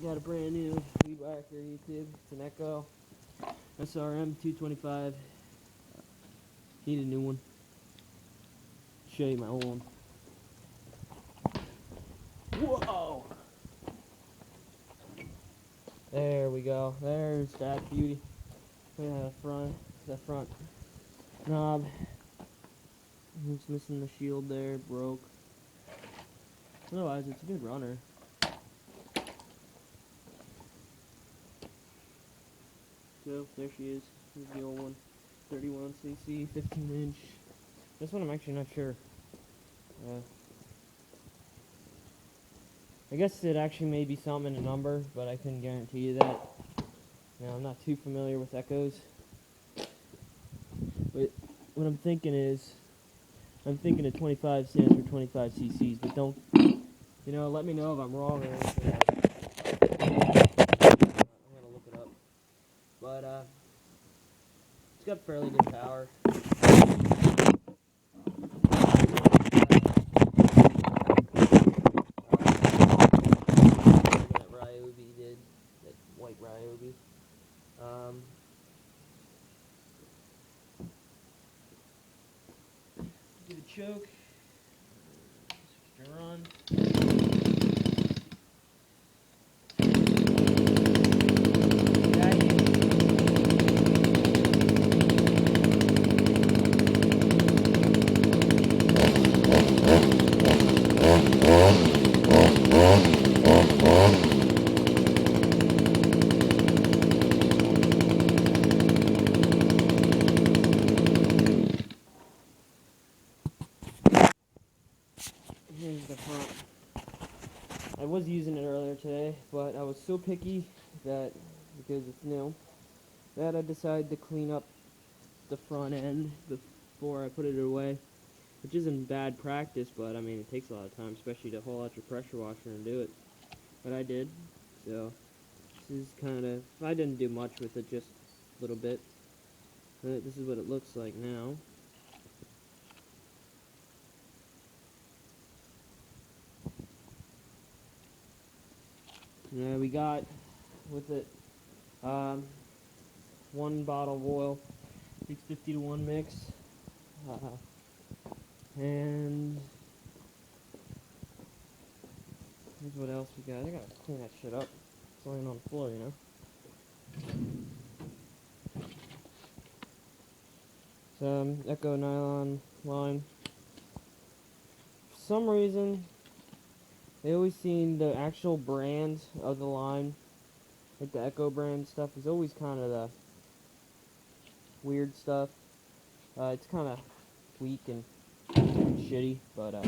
Got a brand new weed whacker YouTube. It's an Echo srm225. Need a new one. Show you my old one. Whoa! There we go. There's that beauty. Look at that front knob. It's missing the shield there. Broke. Otherwise, it's a good runner. So there she is. Here's the old one. 31cc, 15-inch. This one I'm actually not sure. I guess it actually may be something in a number, but I couldn't guarantee you that. I'm not too familiar with Echoes. But what I'm thinking is, I'm thinking of 25 stands for 25 cc's, but don't, let me know if I'm wrong or anything. I'm gonna look it up. But, it's got fairly good power. That Ryobi did, that white Ryobi. Give it a choke. Switch to run. Here's the front. I was using it earlier today, but I was so picky that, because it's new, that I decided to clean up the front end before I put it away, which isn't bad practice, but I mean it takes a lot of time, especially to haul out your pressure washer and do it. But I did, so this is kind of, I didn't do much with it, just a little bit. This is what it looks like now. Yeah, we got with it 1 bottle of oil, 650 to 1 mix, and here's what else we got. I gotta clean that shit up. It's laying on the floor, Some Echo nylon line. For some reason, they always seem the actual brand of the line, like the Echo brand stuff, is always kind of the weird stuff. It's kind of weak and shitty, but I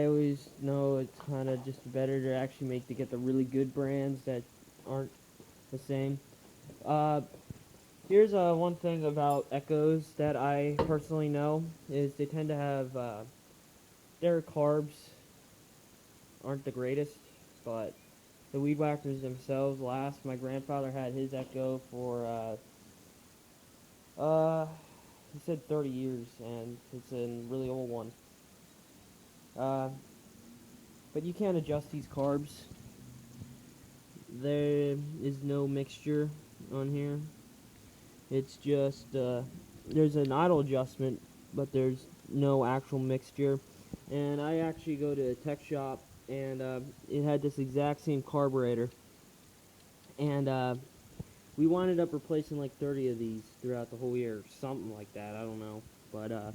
always know it's kind of just better to actually get the really good brands that aren't the same. Here's one thing about Echoes that I personally know, is they tend to have, their carbs aren't the greatest, but the weed whackers themselves last. My grandfather had his Echo for, he said 30 years, and it's a really old one. But you can't adjust these carbs. There is no mixture on here. It's just, there's an idle adjustment, but there's no actual mixture. And I actually go to a tech shop, and it had this exact same carburetor. And we wound up replacing like 30 of these throughout the whole year, something like that, I don't know. But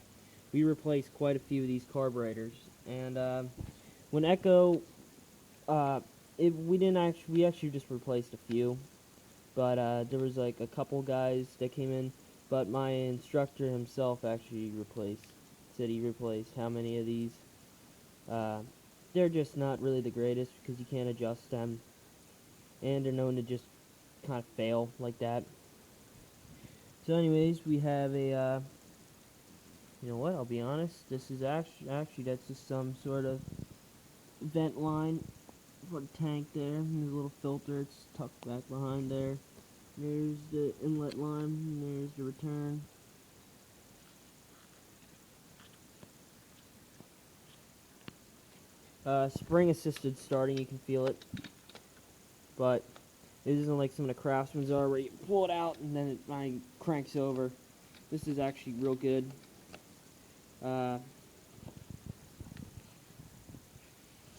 we replaced quite a few of these carburetors. And when Echo, we actually just replaced a few. But there was like a couple guys that came in, but my instructor himself actually said he replaced how many of these. They're just not really the greatest because you can't adjust them, and they're known to just kind of fail like that. So anyways, we have a, you know what, I'll be honest, this is actually that's just some sort of vent line for the tank there. There's a little filter, it's tucked back behind there. There's the inlet line, and there's the return. spring assisted starting, you can feel it, but it isn't like some of the Craftsman's are where you pull it out and then it cranks over. This is actually real good. It's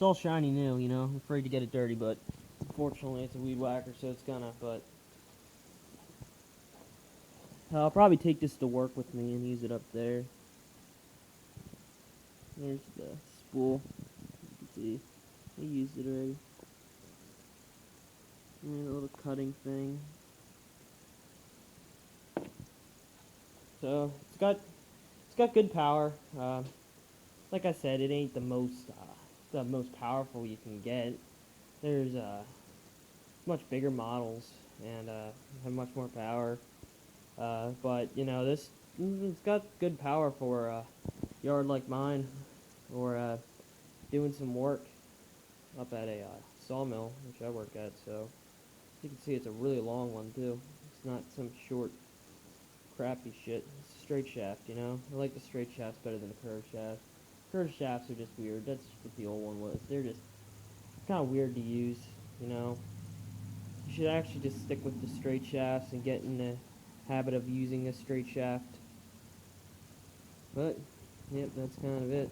all shiny new, you know. I'm afraid to get it dirty, but unfortunately it's a weed whacker, so it's gonna. But I'll probably take this to work with me and use it up there. There's the spool. You can see I used it already. And a little cutting thing. So it's got good power. Like I said, it ain't the most powerful you can get. There's much bigger models and have much more power. But you know, it's got good power for a yard like mine, or doing some work up at a sawmill, which I work at. So you can see it's a really long one too. It's not some short, crappy shit. It's a straight shaft, you know. I like the straight shafts better than the curved shaft. Curved shafts are just weird. That's what the old one was. They're just kind of weird to use, you know. You should actually just stick with the straight shafts and get in the habit of using a straight shaft. But, yep, that's kind of it.